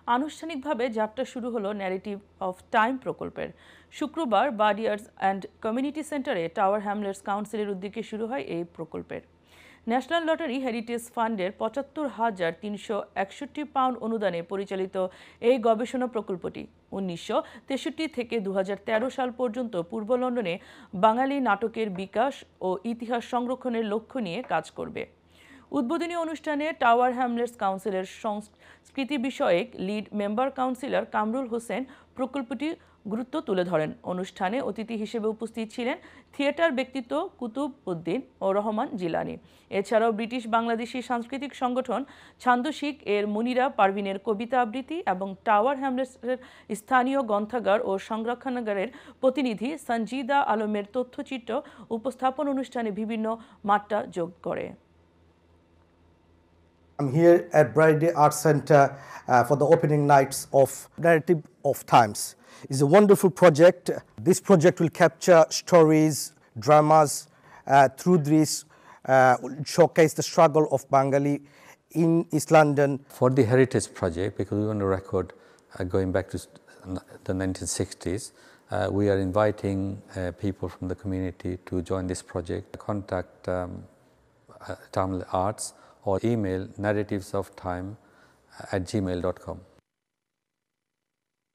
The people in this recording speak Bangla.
আনুষ্ঠানিকভাবে যাত্রা শুরু হলো ন্যারেটিভ অফ টাইম প্রকল্পের। শুক্রবার বাডিয়ার্স অ্যান্ড কমিউনিটি সেন্টারে টাওয়ার হ্যামলেটস কাউন্সিলের উদ্যোগে শুরু হয় এই প্রকল্পের। ন্যাশনাল লটারি হেরিটেজ ফান্ডের ৭৫,৩৬১ পাউন্ড অনুদানে পরিচালিত এই গবেষণা প্রকল্পটি ১৯৬৩ থেকে ২০১৩ সাল পর্যন্ত পূর্ব লন্ডনে বাঙালি নাটকের বিকাশ ও ইতিহাস সংরক্ষণের লক্ষ্য নিয়ে কাজ করবে। উদ্বোধনী অনুষ্ঠানে টাওয়ার হ্যামলেটস কাউন্সিলের সংস্কৃতি বিষয়ক lead member councillor Kamrul Hossain প্রকল্পটি গুরুত্ব তুলে ধরেন। অনুষ্ঠানে অতিথি হিসেবে উপস্থিত ছিলেন থিয়েটার ব্যক্তিত্ব কুতুব উদ্দিন ও রহমান জিলানী। এছাড়াও ব্রিটিশ বাংলাদেশি সাংস্কৃতিক সংগঠন ছান্দশিক এর মুনিরা পারভিনের কবিতা আবৃত্তি এবং টাওয়ার হ্যামলেটসের স্থানীয় গ্রন্থাগার ও সংরক্ষণাগারের প্রতিনিধি সঞ্জিদা আলমের তথ্যচিত্র উপস্থাপন অনুষ্ঠানে বিভিন্ন মাত্রা যোগ করে। I'm here at Bride Arts Center for the opening nights of Narrative of Times. It's a wonderful project. This project will capture stories, dramas. Through this, showcase the struggle of Bengali in East London. For the Heritage Project, because we want to record going back to the 1960s, we are inviting people from the community to join this project. Contact Tamil Arts or email narrativesoftime@gmail.com.